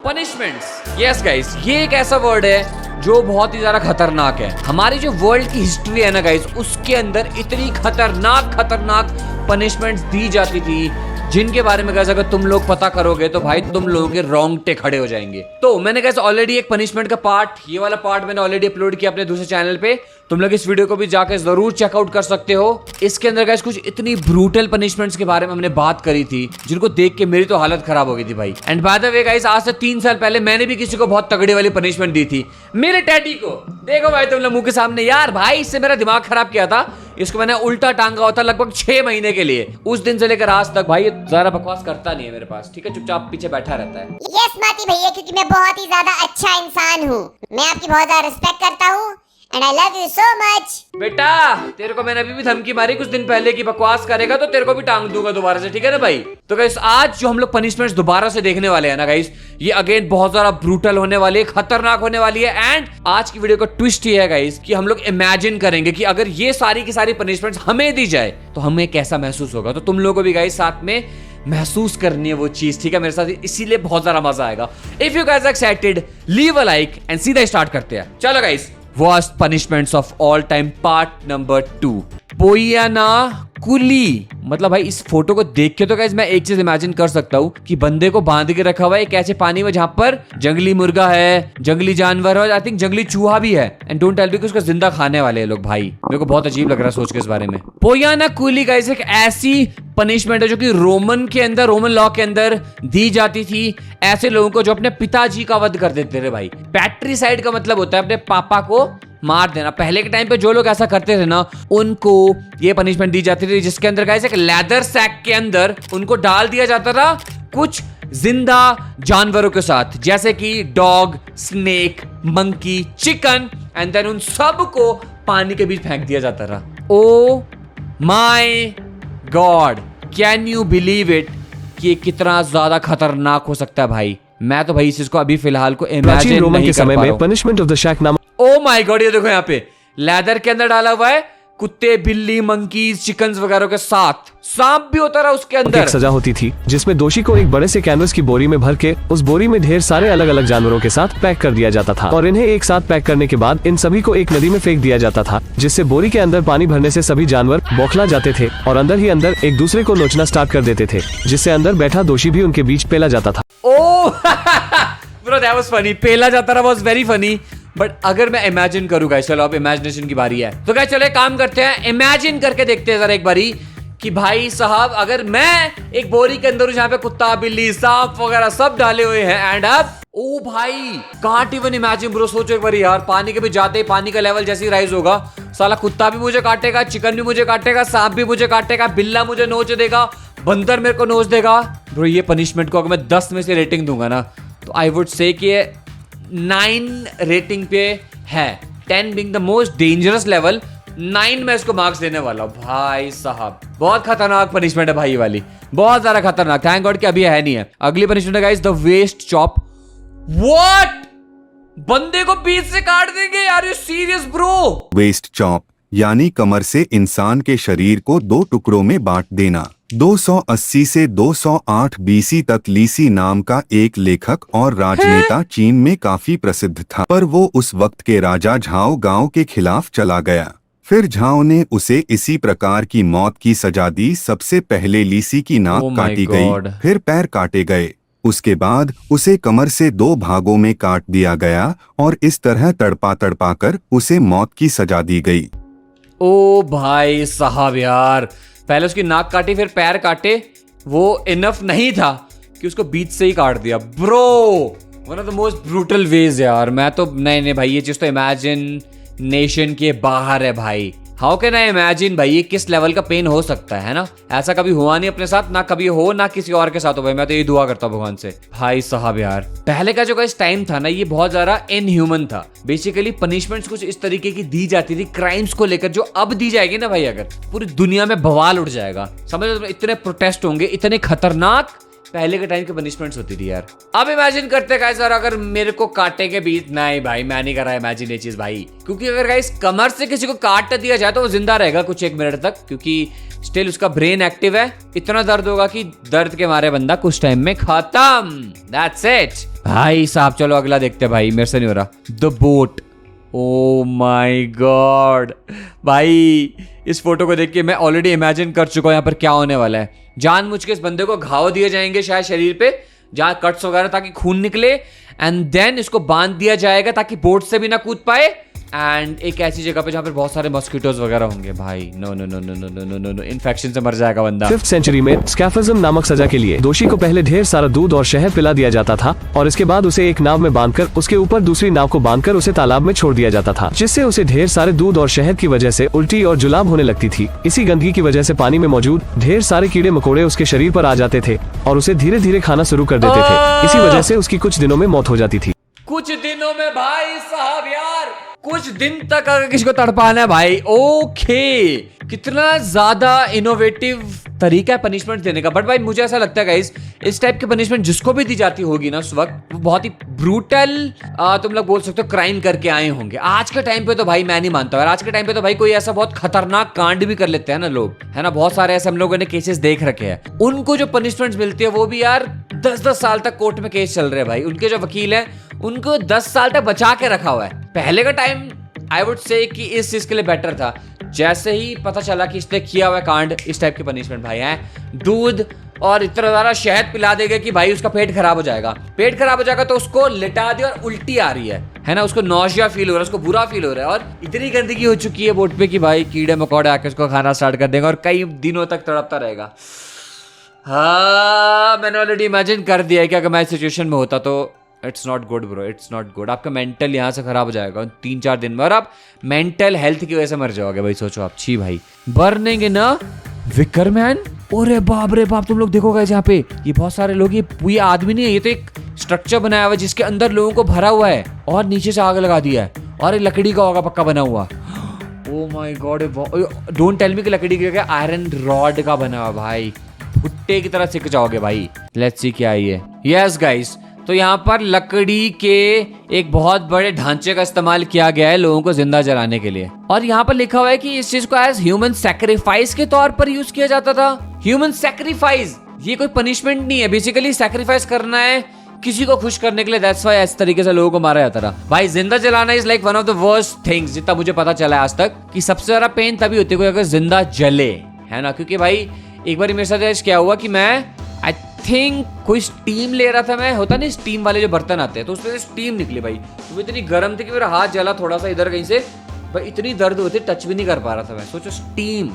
Punishments. Yes guys, ये एक ऐसा वर्ड है जो बहुत ही ज्यादा खतरनाक है। हमारी जो वर्ल्ड की हिस्ट्री है ना गाइस, उसके अंदर इतनी खतरनाक पनिशमेंट्स दी जाती थी जिनके बारे में गाइस अगर तुम लोग पता करोगे तो भाई तुम लोगों के रोंगटे खड़े हो जाएंगे। तो मैंने गाइस ऑलरेडी एक पनिशमेंट का पार्ट, ये वाला पार्ट मैंने ऑलरेडी अपलोड किया अपने दूसरे चैनल पे। तुम लोग इस वीडियो को भी जाकर जरूर चेकआउट कर सकते हो। इसके अंदर गाइस कुछ इतनी ब्रूटल पनिशमेंट्स के बारे में हमने बात करी थी जिनको देख के मेरी तो हालत खराब हो गई थी भाई। And by the way guys, आज से 3 साल पहले मैंने भी किसी को बहुत तगड़ी वाली पनिशमेंट दी थी, मेरे डैडी को। देखो भाई तुम लोग मुंह के सामने, यार भाई इससे मेरा दिमाग खराब किया था। इसको मैंने उल्टा टांगा होता लगभग 6 महीने के लिए। उस दिन से लेकर आज तक भाई ज्यादा बकवास करता नहीं है मेरे पास, ठीक है, चुपचाप पीछे बैठा रहता है। यस स्मार्टी भैया, क्योंकि मैं बहुत ही ज्यादा अच्छा इंसान हूँ। मैं आपकी बहुत ज्यादा रिस्पेक्ट करता हूँ and I love you so much. बेटा तेरे को मैंने अभी भी धमकी मारी कुछ दिन पहले की बकवास करेगा तो तेरे को भी टांग दूंगा दोबारा से, ठीक है ना भाई। तो गाइस आज जो हम लोग पनिशमेंट्स दोबारा से देखने वाले हैं ना गाइस, ये अगेन बहुत ज्यादा ब्रूटल होने वाली है, खतरनाक होने वाली है। एंड आज की वीडियो का ट्विस्ट ये है गाइस कि हम लोग इमेजिन करेंगे कि अगर ये सारी की सारी पनिशमेंट्स हमें दी जाए तो हमें कैसा महसूस होगा। तो तुम लोगों को भी गाइस साथ में महसूस करनी है वो चीज, ठीक है, मेरे साथ, इसीलिए बहुत ज्यादा मजा आएगा। If you guys are excited, leave a like and सीधा स्टार्ट करते हैं। चलो guys, worst punishments of all time part number 2, पोयिनाकुली। मतलब भाई इस फोटो को देख के तो गाइस मैं एक चीज इमेजिन कर सकता हूँ कि बंदे को बांध के रखा हुआ है एक ऐसे पानी में जहां पर जंगली मुर्गा है, जंगली जानवर है, आई थिंक जंगली चूहा भी है। एंड डोंट टेल मी कि उसको जिंदा खाने वाले हैं लोग। भाई मेरे को बहुत अजीब लग रहा है सोच के इस बारे में। पोयिनाकुली गाइस एक ऐसी पनिशमेंट है जो कि रोमन लॉ के अंदर दी जाती थी ऐसे लोगों को जो अपने पिताजी का वध कर देते थे भाई। पैट्रिसाइड का मतलब होता है अपने पापा को मार देना। पहले के टाइम पे जो लोग ऐसा करते थे ना, उनको ये पनिशमेंट दी जाती थी जिसके अंदर गाइस एक लेदर सैक के अंदर उनको डाल दिया जाता था कुछ जिंदा जानवरों के साथ, जैसे कि dog, snake, monkey, chicken, and then उन सब को पानी के बीच फेंक दिया जाता था। ओ my God, can you believe it कि ये कितना ज्यादा खतरनाक हो सकता है भाई। मैं तो भाई इस चीज को अभी फिलहाल को इमेजिन नहीं कर पा रहा हूं। पनिशमेंट ऑफ द शैक नाम, ओ माय गॉड, ये देखो यहाँ पे लेदर के अंदर डाला हुआ है कुत्ते, बिल्ली, मंकीज, चिकन्स वगैरह के साथ सांप भी होता रहा उसके अंदर। एक सजा होती थी जिसमें दोषी को एक बड़े से कैनवस की बोरी में भर के उस बोरी में ढेर सारे अलग अलग जानवरों के साथ पैक कर दिया जाता था और इन्हें एक साथ पैक करने के बाद इन सभी को एक नदी में फेंक दिया जाता था, जिससे बोरी के अंदर पानी भरने से सभी जानवर बौखला जाते थे और अंदर ही अंदर एक दूसरे को नोचना स्टार्ट कर देते थे, जिससे अंदर बैठा दोषी भी उनके बीच पेला जाता था। Oh bro that was funny, पेला जाता रहा, वाज वेरी फनी। बट अगर मैं इमेजिन करूँ गाइस, चलो अब इमेजिनेशन की बारी है, तो गाइस चलो एक काम करते हैं, इमेजिन करके देखते हैं जरा एक बारी कि भाई साहब अगर मैं एक बोरी के अंदर जहाँ पे कुत्ता, बिल्ली, सांप वगैरह सब डाले हुए हैं एंड अब ओ भाई कांट इवन इमेजिन ब्रो। सोचो एक बारी यार, पानी के भी जाते ही पानी का लेवल जैसे ही राइज होगा, साला कुत्ता भी मुझे काटेगा, चिकन भी मुझे काटेगा, सांप भी मुझे काटेगा, बिल्ला मुझे नोच देगा, बंदर मेरे को नोच देगा। ब्रो ये पनिशमेंट को अगर मैं 10 में से रेटिंग दूंगा ना तो आई वुड से कि 9 रेटिंग पे है, 10 being the most dangerous level, 9 में इसको मार्क्स देने वाला हूं। भाई साहब बहुत खतरनाक पनिशमेंट है भाई वाली, बहुत ज्यादा खतरनाक। थैंक गॉड कि अभी है नहीं है। अगली पनिशमेंट है guys the waist chop. What, बंदे को बीच से काट देंगे? Are you serious bro? Waist chop यानी कमर से इंसान के शरीर को 2 टुकड़ों में बांट देना। 280 से 208 बीसी तक लीसी नाम का एक लेखक और राजनेता चीन में काफी प्रसिद्ध था, पर वो उस वक्त के राजा झाओ गांव के खिलाफ चला गया। फिर झाओ ने उसे इसी प्रकार की मौत की सजा दी। सबसे पहले लीसी की नाक काटी गई, फिर पैर काटे गए, उसके बाद उसे कमर से 2 भागों में काट दिया गया और इस तरह तड़पा तड़पा कर उसे मौत की सजा दी गई। ओ भाई साहब यार, पहले उसकी नाक काटी फिर पैर काटे, वो इनफ नहीं था कि उसको बीच से ही काट दिया। Bro one of the most brutal ways यार। मैं तो नहीं भाई, ये चीज तो इमेजिनेशन के बाहर है भाई। हाउ कैन आई इमेजिन भाई, ये किस लेवल का पेन हो सकता है ना? ऐसा कभी हुआ नहीं अपने साथ, ना कभी हो ना किसी और के साथ हो भाई। मैं तो ये दुआ करता हूँ भगवान से। भाई साहब यार, पहले का जो गाइस टाइम था ना, ये बहुत ज्यादा इनह्यूमन था। बेसिकली पनिशमेंट्स कुछ इस तरीके की दी जाती थी क्राइम्स को लेकर, जो अब दी जाएगी ना भाई, अगर पूरी दुनिया में बवाल उठ जाएगा। समझ लो, इतने प्रोटेस्ट होंगे, इतने खतरनाक पहले के टाइम की पनिशमेंट्स होती थी यार। अब इमेजिन करते हैं गाइस, अगर मेरे को काटे के बीच, नहीं भाई मैं नहीं कर रहा इमेजिन ये चीज भाई, क्योंकि अगर गाइस कमर से किसी को काट दिया जाए तो वो जिंदा रहेगा कुछ 1 मिनट तक, क्योंकि स्टिल उसका ब्रेन एक्टिव है। इतना दर्द होगा कि दर्द के मारे बंदा कुछ टाइम में खत्म। दैट्स इट भाई साहब। चलो अगला देखते हैं भाई, मेरे से नहीं हो रहा। The boat. O my God भाई, इस फोटो को देख के मैं ऑलरेडी इमेजिन कर चुका हूं यहाँ पर क्या होने वाला है। जानबूझ के इस बंदे को घाव दिए जाएंगे शायद शरीर पे, जहां कट्स वगैरह, ताकि खून निकले, एंड देन इसको बांध दिया जाएगा ताकि बोट से भी ना कूद पाए, एंड एक ऐसी जगह पे जहां पर बहुत सारे मॉस्किटोज वगैरह होंगे। भाई no no no no no no no no, infection से मर जाएगा बंदा। 5th सेंचुरी में स्कैफिज्म नामक सजा के लिए दोषी को पहले ढेर सारा दूध और शहद पिला दिया जाता था, और इसके बाद उसे एक नाव में बांधकर उसके ऊपर दूसरी नाव को बांधकर उसे तालाब में छोड़ दिया जाता था, जिससे उसे ढेर सारे दूध और शहद की वजह से उल्टी और जुलाब होने लगती थी। इसी गंदगी की वजह से पानी में मौजूद ढेर सारे कीड़े मकोड़े उसके शरीर पर आ जाते थे और उसे धीरे धीरे खाना शुरू कर देते थे। इसी वजह से उसकी कुछ दिनों में मौत हो जाती थी। कुछ दिनों में भाई साहब यार, कुछ दिन तक अगर किसी को तड़पाना है भाई, ओके, कितना ज्यादा इनोवेटिव तरीका है पनिशमेंट देने का। बट भाई मुझे ऐसा लगता है गाइस, इस टाइप की पनिशमेंट जिसको भी दी जाती होगी ना उस वक्त, वो बहुत ही ब्रूटल, तुम लोग बोल सकते हो क्राइम करके आए होंगे। आज के टाइम पे तो भाई मैं नहीं मानता, और आज के टाइम पे तो भाई कोई ऐसा बहुत खतरनाक कांड भी कर लेते हैं ना लोग, है ना, बहुत सारे ऐसे हम लोगों ने केसेस देख रखे हैं। उनको जो पनिशमेंट मिलती है वो भी यार 10-10 साल तक कोर्ट में केस चल रहे हैं भाई। उनके जो वकील है उनको 10 साल तक बचा के रखा हुआ है। पहले का टाइम आई वुड से कि इस चीज के लिए बेटर था। जैसे ही पता चला कि इसने किया हुआ कांड, इस टाइप की पनिशमेंट भाई है, दूध और इतना ज्यादा शहद पिला देगा कि भाई उसका पेट खराब हो जाएगा। पेट खराब हो जाएगा तो उसको लिटा दिया और उल्टी आ रही है ना, उसको नौशिया फील हो रहा है, उसको बुरा फील हो रहा है, और इतनी गंदगी हो चुकी है बोट पे कि भाई कीड़े मकोड़े आके उसको खाना स्टार्ट कर देंगे और कई दिनों तक तड़पता रहेगा। हाँ, मैंने ऑलरेडी इमेजिन कर दिया है कि अगर मैं इस सिचुएशन में होता तो it's not good bro, it's not good. आपका मेंटल यहाँ से खराब हो जाएगा 3-4 दिन में, और आप मेंटल हेल्थ की वजह से मर जाओगे भाई। सोचो आप, छी भाई, बर्निंग ना विकर मैन। ओरे बाप रे बाप, तुम लोग देखोगे यहाँ पे ये बहुत सारे लोग, ये आदमी नहीं है, ये तो एक स्ट्रक्चर बनाया हुआ है जिसके अंदर लोगों को भरा हुआ है और नीचे से आग लगा दिया है, और ये लकड़ी का होगा पक्का बना हुआ। Oh my God, don't tell me कि लकड़ी का, आयरन रॉड का बना हुआ भाई, भुट्टे की तरह सिक जाओगे भाई। लेट्स सी क्या है। यस गाइस, तो यहाँ पर लकड़ी के एक बहुत बड़े ढांचे का इस्तेमाल किया गया है लोगों को जिंदा जलाने के लिए, और यहाँ पर लिखा हुआ है कि इस चीज को एज ह्यूमन सैक्रिफाइस के तौर पर यूज किया जाता था। ह्यूमन सैक्रिफाइस, ये कोई पनिशमेंट नहीं है, बेसिकली सैक्रिफाइस करना है किसी को खुश करने के लिए। दैट्स व्हाई इस तरीके से लोगों को मारा जाता था भाई। जिंदा जलाना is like one of the worst things, जितना मुझे पता चला है आज तक, कि सबसे ज्यादा पेन तभी होती है अगर जिंदा जले, है ना। क्योंकि भाई एक बार मेरे साथ क्या हुआ कि मैं आई थिंक कोई स्टीम ले रहा था मैं, होता नहीं स्टीम वाले जो बर्तन आते हैं, तो उसमें से स्टीम निकली भाई, तो वो इतनी गर्म थी कि मेरा हाथ जला थोड़ा सा इधर कहीं से भाई, इतनी दर्द होती, टच भी नहीं कर पा रहा था मैं। सोचो स्टीम,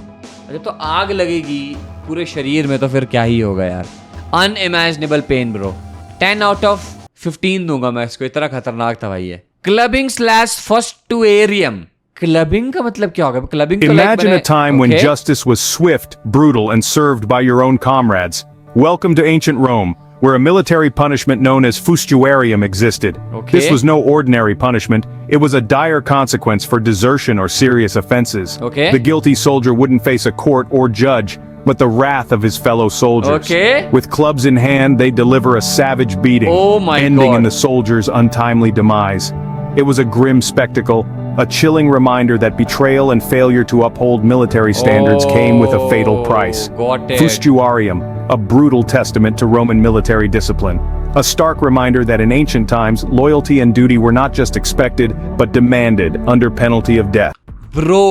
अरे तो आग लगेगी पूरे शरीर में तो फिर क्या ही होगा यार। Unimaginable pain bro. 10 out of 15 दूंगा मैं इसको, इतना खतरनाक था भाई ये। क्लबिंग / फर्स्टुएरियम। क्लबिंग का मतलब क्या होगा? क्लबिंग तो Imagine a time when justice was swift, brutal, and served by your own comrades. Welcome to ancient Rome, where a military punishment known as fustuarium existed. Okay. This was no ordinary punishment. It was a dire consequence for desertion or serious offenses. Okay. The guilty soldier wouldn't face a court or judge, but the wrath of his fellow soldiers. Okay. With clubs in hand, they deliver a savage beating, Oh my ending God. in the soldier's untimely demise. It was a grim spectacle, a chilling reminder that betrayal and failure to uphold military standards came with a fatal price. Got it. Fustuarium, a brutal testament to Roman military discipline. A stark reminder that in ancient times, loyalty and duty were not just expected, but demanded under penalty of death. Bro,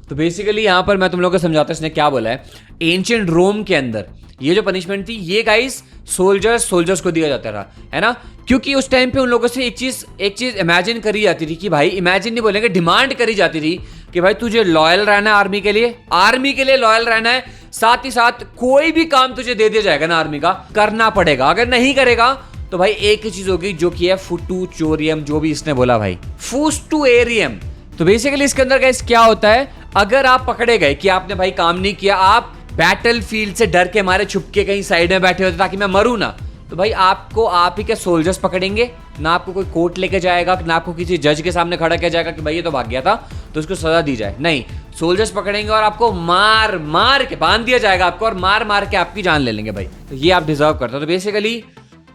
तो basically यहाँ पर मैं तुम लोगों को समझाता हूँ इसने क्या बोला है। एंशिएंट रोम के अंदर ये जो पनिशमेंट थी, ये गाइस सोल्जर्स को दिया जाता था, है ना। क्योंकि उस टाइम पे उन लोगों से एक चीज इमेजिन करी जाती थी कि भाई, इमेजिन नहीं बोलेंगे, डिमांड करी जाती थी कि भाई तुझे लॉयल रहना है आर्मी के लिए लॉयल रहना है, साथ ही साथ कोई भी काम तुझे दे दिया जाएगा ना आर्मी का, करना पड़ेगा। अगर नहीं करेगा तो भाई एक ही चीज होगी, जो कि है फुटूचोरियम, जो भी इसने बोला भाई, फुस्टुएरियम। तो बेसिकली इसके अंदर गाइस क्या होता है, अगर आप पकड़े गए कि आपने भाई काम नहीं किया, आप बैटल फील्ड से डर के मारे छुप के कहीं साइड में बैठे होते ताकि मैं मरूं ना, तो भाई आपको आप ही के सोल्जर्स पकड़ेंगे ना, आपको कोई कोर्ट लेके जाएगा ना, आपको किसी जज के सामने खड़ा किया जाएगा कि भाई ये तो भाग गया था तो उसको सजा दी जाए। नहीं, सोल्जर्स पकड़ेंगे और आपको मार मार के बांध दिया जाएगा आपको, और मार मार के आपकी जान ले लेंगे भाई। तो ये आप डिजर्व करते हो। तो बेसिकली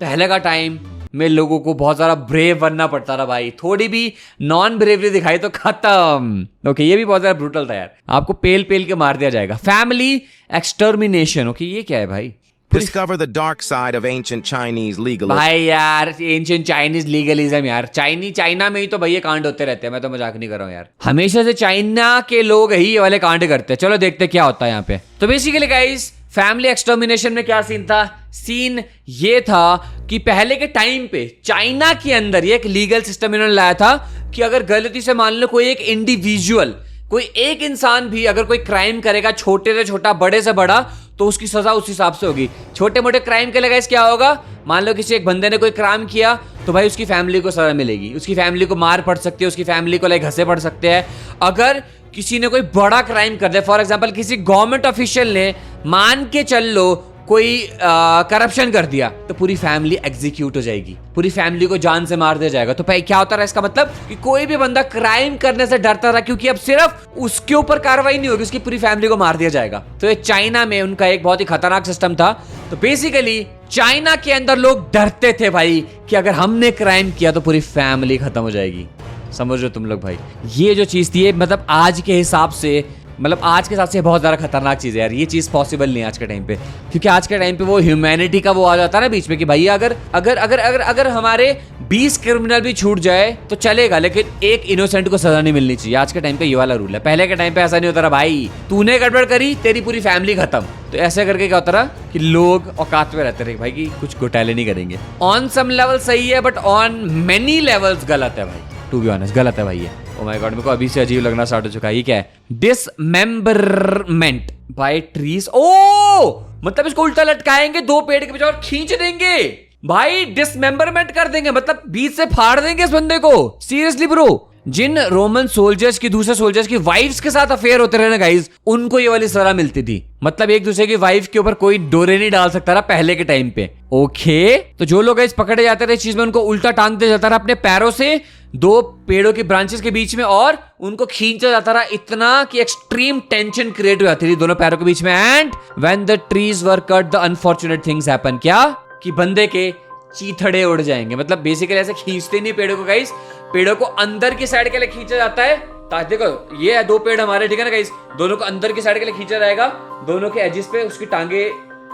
पहले का टाइम में लोगों को बहुत ज्यादा ब्रेव बनना पड़ता था भाई, थोड़ी भी नॉन ब्रेवरी दिखाई तो खत्म। ओके, ये भी बहुत ज्यादा ब्रूटल था यार, आपको पेल पेल के मार दिया जाएगा। फैमिली एक्सटर्मिनेशन, ओके ये क्या है भाई? Discover the dark side of ancient Chinese legalism. भाई यार एंशिएंट चाइनीज लीगलिज्म यार, चाइना में ही तो भैया कांड होते रहते हैं, मैं तो मजाक नहीं कर रहा हूँ यार। हमेशा से चाइना के लोग ही ये वाले कांड करते हैं। चलो देखते क्या होता है यहाँ पे। तो बेसिकली गाइस फैमिली एक्सटर्मिनेशन में क्या सीन था? सीन ये था कि पहले के टाइम पे चाइना के अंदर ये एक लीगल सिस्टम इन्होंने लाया था कि अगर गलती से मान लो कोई एक इंडिविजुअल, कोई एक इंसान भी अगर कोई क्राइम करेगा, छोटे से छोटा बड़े से बड़ा, तो उसकी सजा उस हिसाब से होगी। छोटे मोटे क्राइम के लिए गाइस क्या होगा? मान लो किसी एक बंदे ने कोई क्राइम किया तो भाई उसकी फैमिली को सजा मिलेगी, उसकी फैमिली को मार पड़ सकती है, उसकी फैमिली को लाइक घसे पड़ सकते हैं। अगर किसी ने कोई बड़ा क्राइम कर दिया, फॉर एग्जांपल किसी गवर्नमेंट ऑफिशियल ने मान के चल लो कोई करप्शन कर दिया, तो पूरी फैमिली एग्जीक्यूट हो जाएगी, पूरी फैमिली को जान से मार दिया जाएगा। तो भाई क्या होता रहा इसका मतलब कि कोई भी बंदा क्राइम करने से डरता रहा, क्योंकि अब सिर्फ उसके ऊपर कार्रवाई नहीं होगी, उसकी पूरी फैमिली को मार दिया जाएगा। तो ये चाइना में उनका एक बहुत ही खतरनाक सिस्टम था। तो बेसिकली चाइना के अंदर लोग डरते थे भाई कि अगर हमने क्राइम किया तो पूरी फैमिली खत्म हो जाएगी। समझ रहे हो तुम लोग भाई? ये जो चीज थी मतलब आज के हिसाब से, मतलब आज के हिसाब से बहुत ज्यादा खतरनाक चीज है यार। ये चीज पॉसिबल नहीं है आज के टाइम पे, क्योंकि आज के टाइम पे वो ह्यूमैनिटी का वो आ जाता है ना बीच में कि भैया अगर अगर अगर अगर अगर हमारे 20 क्रिमिनल भी छूट जाए तो चलेगा, लेकिन एक इनोसेंट को सजा नहीं मिलनी चाहिए। आज के टाइम पे ये वाला रूल है। पहले के टाइम पे ऐसा नहीं होता रहा भाई, तूने गड़बड़ करी तेरी पूरी फैमिली खत्म। तो ऐसे करके क्या होता रहा कि लोग औकात में रहते रहे भाई कि कुछ घोटाले नहीं करेंगे। ऑन सम लेवल सही है, बट ऑन मेनी लेवल्स गलत है भाई, टू बी ऑनेस्ट गलत है भाई ये। ओ माय गॉड, मेरे को अभी से अजीब लगना स्टार्ट हो चुका है। ये क्या है? Dismemberment bye trees. ओ मतलब इसको उल्टा लटकाएंगे दो पेड़ के बीच और खींच देंगे भाई, डिसमेंबरमेंट कर देंगे, मतलब बीच से फाड़ देंगे इस बंदे को। सीरियसली ब्रो, जिन रोमन सोल्जर्स की दूसरे सोल्जर्स की वाइफ्स के साथ अफेयर होते रहे ना गाइस, उनको ये वाली सजा मिलती थी। मतलब एक दूसरे की वाइफ के ऊपर कोई डोरे नहीं डाल सकता रहा पहले के टाइम पे। ओके, तो जो लोग गाइस पकड़े जाते थे इस चीज में, उनको उल्टा टांग दिया जाता रहा अपने पैरों से दो पेड़ों की ब्रांचेस के बीच में, और उनको खींचा जाता रहा इतना कि एक्सट्रीम टेंशन क्रिएट हो जाती थी दोनों पैरों के बीच में। And when the trees were cut the unfortunate things happen. क्या कि बंदे के चीथड़े उड़ जाएंगे। मतलब बेसिकली ऐसे खींचते नहीं पेड़ों को गाइस, पेड़ों को अंदर की साइड के लिए खींचा जाता है। देखो ये है दो पेड़ हमारे, ठीक है ना गाइस, दोनों को अंदर की साइड के लिए खींचा जाएगा, दोनों के एजिस पे उसकी टांगे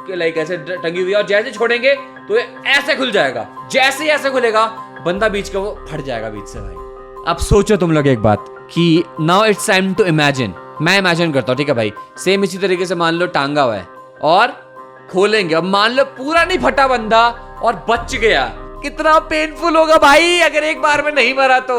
लाइक ऐसे टंगी हुई है, और जैसे छोड़ेंगे तो ये ऐसे खुल जाएगा। जैसे ही ऐसे खुलेगा बंदा बीच का वो फट जाएगा बीच से भाई। अब सोचो तुम लोग एक बात कि now it's time to imagine. मैं इमेजिन करता हूँ, ठीक है भाई, सेम इसी तरीके से मान लो टांगा हुआ है और खोलेंगे। अब मान लो पूरा नहीं फटा बंदा और बच गया, कितना पेनफुल होगा भाई अगर एक बार में नहीं मरा तो।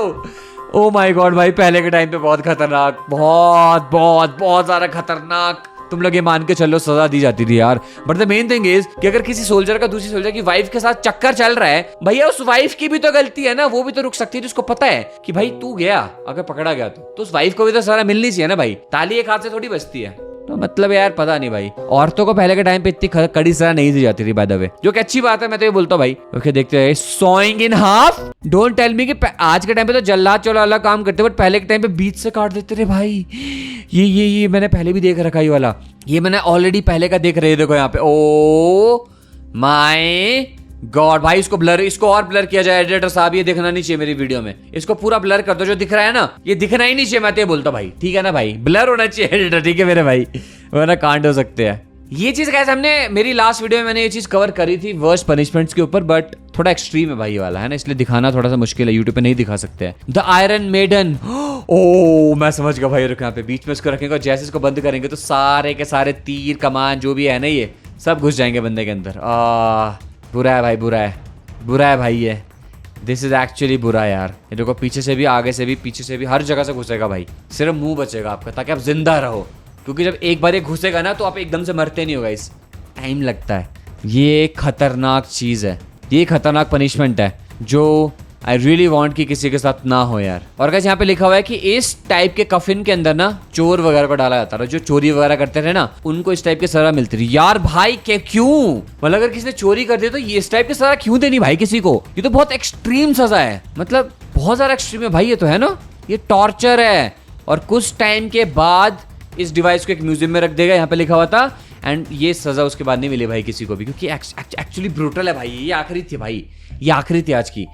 ओ माय गॉड भाई, पहले के टाइम पे बहुत खतरनाक, बहुत बहुत बहुत ज्यादा खतरनाक। तुम लोग ये मान के चलो सजा दी जाती थी यार। But the main thing is कि अगर किसी सोल्जर का दूसरी सोल्जर की वाइफ के साथ चक्कर चल रहा है, भैया उस वाइफ की भी तो गलती है ना, वो भी तो रुक सकती है। उसको पता है कि भाई तू गया, अगर पकड़ा गया तो उस वाइफ को भी तो सजा मिलनी चाहिए ना भाई। ताली एक हाथ से थोड़ी बजती है। तो मतलब यार पता नहीं भाई, औरतों को पहले के टाइम पे इतनी कड़ी सजा नहीं दी जाती थी बाय द वे, जो कि अच्छी बात है। मैं तो ये बोलता हूँ भाई। ओके देखते हैं, sawing in half. Don't tell me कि आज के टाइम पे तो जल्लाद चलो अलग काम करते, बट पहले के टाइम पे बीच से काट देते थे भाई। ये मैंने पहले भी देख रखा, ये वाला ये मैंने ऑलरेडी पहले का देख रहे। देखो यहाँ पे, ओ माय गॉड भाई, इसको और ब्लर किया जाए एडिटर साहब, ये दिखना नहीं चाहिए मेरी वीडियो में। इसको पूरा ब्लर कर दो, जो दिख रहा है ना ये दिखना ही नहीं चाहिए। मैं तो ये बोलता भाई, ठीक है ना भाई, ब्लर होना चाहिए एडिटर, ठीक है मेरे भाई, वरना कांड हो सकते हैं। ये चीज कैसे, हमने मेरी लास्ट वीडियो में मैंने ये चीज कवर करी थी वर्स्ट पनिशमेंट्स के ऊपर, बट थोड़ा एक्सट्रीम है भाई ये वाला, है ना, इसलिए दिखाना थोड़ा सा मुश्किल है, यूट्यूब पे नहीं दिखा सकते हैं। द आयरन मेडन, ओ मैं समझ गया भाई, रुक यहाँ पे बीच में इसको रखेंगे और जैसे इसको बंद करेंगे तो सारे के सारे तीर कमान जो भी है ना ये सब घुस जाएंगे बंदे के अंदर। बुरा है भाई, बुरा है भाई, ये दिस इज एक्चुअली बुरा यार। ये देखो पीछे से भी, आगे से भी, पीछे से भी, हर जगह से घुसेगा भाई। सिर्फ मुंह बचेगा आपका ताकि आप जिंदा रहो, क्योंकि जब एक बार ये घुसेगा ना तो आप एकदम से मरते नहीं होगा, इस टाइम लगता है। ये खतरनाक चीज है, ये खतरनाक पनिशमेंट है जो आई रियली वॉन्ट कि किसी के साथ ना हो यार। और कैसे यहाँ पे लिखा हुआ है कि इस टाइप के कफिन के अंदर ना चोर वगैरह को डाला जाता था, जो चोरी वगैरह करते थे ना उनको इस टाइप की सजा मिलती थी यार। भाई क्यों, मतलब अगर किसी ने चोरी कर दी तो ये इस टाइप की सजा क्यों देनी भाई किसी को? ये तो बहुत एक्सट्रीम सजा है, मतलब बहुत ज्यादा एक्सट्रीम है भाई ये तो, है ना, ये टॉर्चर है। और कुछ टाइम के बाद इस डिवाइस को एक म्यूजियम में रख देगा, यहाँ पे लिखा हुआ था। एंड ये सजा उसके बाद नहीं मिली भाई किसी को भी, क्योंकि एक्चुअली ब्रूटल है भाई। ये आखिरी थी भाई, ये आखिरी थी आज की।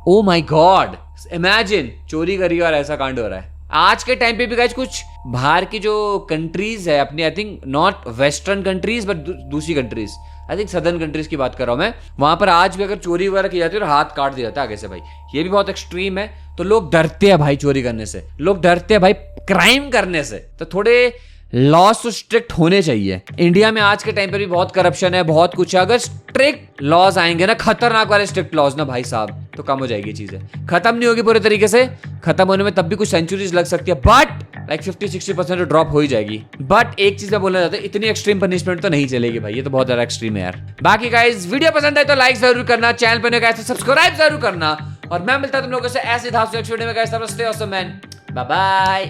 ओ माय गॉड, इमेजिन चोरी करी और ऐसा कांड हो रहा है। आज के टाइम पे भी गाइस कुछ बाहर की जो कंट्रीज है अपनी, I think not western countries but दूसरी countries, I think southern countries की बात कर रहा हूं मैं, वहां पर आज भी अगर चोरी वगैरह की जाती है और हाथ काट दिया जाता है आगे से भाई, ये भी बहुत एक्सट्रीम है। तो लोग डरते हैं भाई चोरी करने से, लोग डरते हैं भाई क्राइम करने से। तो थोड़े लॉस तो स्ट्रिक्ट होने चाहिए। इंडिया में आज के टाइम पर भी बहुत करप्शन है, बहुत कुछ है। अगर स्ट्रिक्ट लॉज आएंगे ना, खतरनाक वाले स्ट्रिक्ट लॉज ना भाई साहब, तो कम हो जाएगी चीजें। खत्म नहीं होगी पूरे तरीके से, खत्म होने में तब भी कुछ सेंचुरीज लग सकती है, बट लाइक 50-60% ड्रॉप हो ही जाएगी। बट एक चीज मैं बोलना चाहता हूं, इतनी एक्सट्रीम पनिशमेंट तो नहीं चलेगी भाई, ये तो बहुत ज्यादा एक्सट्रीम है यार। बाकी गाइस वीडियो पसंद आए तो लाइक जरूर करना, चैनल पर नए गाइस तो सब्सक्राइब जरूर करना, और मैं मिलता हूं तुम लोगों से ऐसे धांसू नेक्स्ट वीडियो में गाइस। तब तक stay awesome man, bye bye.